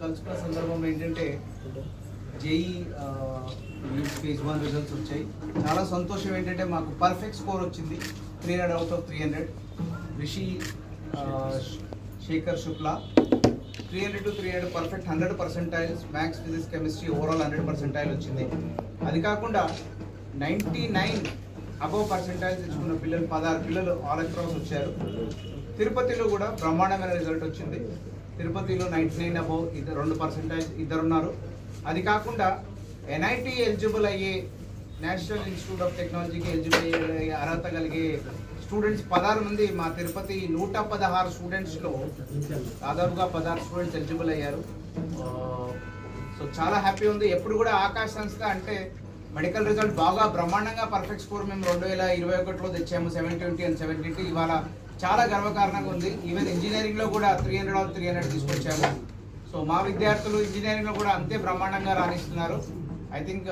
కలుసుకున్న సందర్భంలో ఏంటంటే జేఈ ఫేజ్ 1 రిజల్ట్స్ వచ్చాయి. చాలా సంతోషం ఏంటంటే మాకు పర్ఫెక్ట్ స్కోర్ వచ్చింది, 300 out of 300. Rishi Shekhar Shukla 300 to 300 perfect 100 percentiles, maths physics chemistry overall 100 percentile వచ్చింది. అది కాకుండా 99 అబవ్ పర్సెంటైల్స్ తెచ్చుకున్న పిల్లలు 16 పిల్లలు ఆల్ అక్రాస్ వచ్చారు. తిరుపతిలో కూడా బ్రహ్మాండమైన రిజల్ట్ వచ్చింది. తిరుపతిలో 99 అబవ్ 2% ఇద్దరున్నారు. అది కాకుండా NIT ఎలిజిబుల్ అయ్యే, నేషనల్ ఇన్స్టిట్యూట్ ఆఫ్ టెక్నాలజీకి ఎలిజిబుల్ అయ్యే అర్హత కలిగే స్టూడెంట్స్ 16 మంది మా తిరుపతి 116 స్టూడెంట్స్లో దాదాపుగా 16 స్టూడెంట్స్ ఎలిజిబుల్ అయ్యారు. సో చాలా హ్యాపీ ఉంది. ఎప్పుడు కూడా ఆకాశ్ సంస్థ అంటే మెడికల్ రిజల్ట్ బాగా బ్రహ్మాండంగా పర్ఫెక్ట్ స్కోర్ మేము 2021లో తెచ్చాము, 720 and 720. ఇవాళ చాలా గర్వకారణంగా ఉంది. ఈవెన్ ఇంజనీరింగ్లో కూడా 300 out of 300 తీసుకొచ్చాము. సో మా విద్యార్థులు ఇంజనీరింగ్లో కూడా అంతే బ్రహ్మాండంగా రాణిస్తున్నారు. ఐ థింక్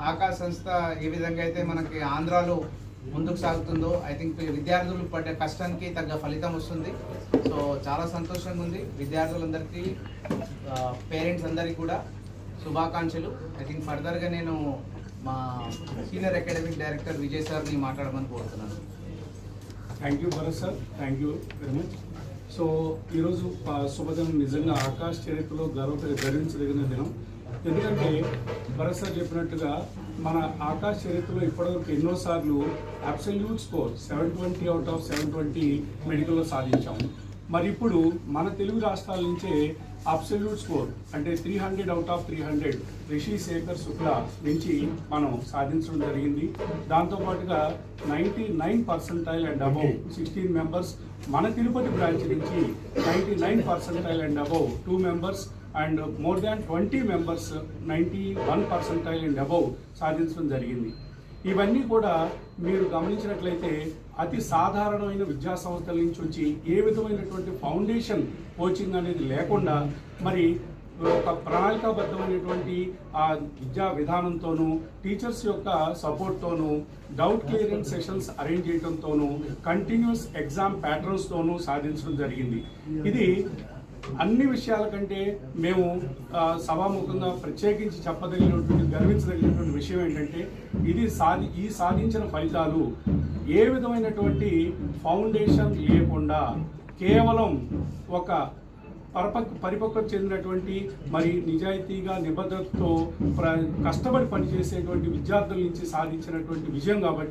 ఆకాశ్ సంస్థ ఏ విధంగా అయితే మనకి ఆంధ్రాలో ముందుకు సాగుతుందో, ఐ థింక్ విద్యార్థులు పడ్డ కష్టానికి తగ్గ ఫలితం వస్తుంది. సో చాలా సంతోషంగా ఉంది. విద్యార్థులందరికీ, పేరెంట్స్ అందరికీ కూడా శుభాకాంక్షలు. ఐ థింక్ ఫర్దర్గా నేను మా సీనియర్ అకాడమిక్ డైరెక్టర్ విజయ్ సార్ని మాట్లాడమని కోరుతున్నాను. Thank you Bharat sir, thank you very much. So ఈరోజు శుభదినం, నిజంగా ఆకాశ్ చరిత్రలో గర్వించదగిన దినం. ఎందుకంటే భరత్ సార్ చెప్పినట్టుగా మన ఆకాశ్ చరిత్రలో ఇప్పటివరకు ఎన్నోసార్లు అబ్సల్యూట్ స్కోర్ 720 out of 720 మెడికల్లో సాధించాము. మరి ఇప్పుడు మన తెలుగు రాష్ట్రాల నుంచే అబ్సల్యూట్ స్కోర్ అంటే 300 out of 300 రిషి శేఖర్ శుక్లా నుంచి మనం సాధించడం జరిగింది. దాంతోపాటుగా 99 పర్సెంటైల్ అండ్ అబౌవ్ 16 మెంబర్స్, మన తిరుపతి బ్రాంచ్ నుంచి 99 percentile and above 2 members and more than 20 members 91 percentile and above సాధించడం జరిగింది. ఇవన్నీ కూడా మీరు గమనించినట్లయితే అతి సాధారణమైన విద్యా సంస్థల నుంచి వచ్చి ఏ విధమైనటువంటి ఫౌండేషన్ కోచింగ్ అనేది లేకుండా మరి ఒక ప్రణాళికాబద్ధమైనటువంటి ఆ విద్యా విధానంతోనూ, టీచర్స్ యొక్క సపోర్ట్తోనూ, డౌట్ క్లియరింగ్ సెషన్స్ అరేంజ్ చేయడంతోనూ, కంటిన్యూస్ ఎగ్జామ్ ప్యాటర్న్స్తోనూ సాధించడం జరిగింది. ఇది అన్ని విషయాల కంటే మేము సభాముఖంగా ప్రత్యేకించి చెప్పదగినటువంటి, గర్వించదగినటువంటి విషయం ఏంటంటే ఈ సాధించిన ఫలితాలు ఏ విధమైనటువంటి ఫౌండేషన్ లేకుండా కేవలం ఒక పరిపక్వత చెందినటువంటి మరి నిజాయితీగా నిబద్ధతతో కష్టపడి పనిచేసేటువంటి విద్యార్థుల నుంచి సాధించినటువంటి విజయం కాబట్టి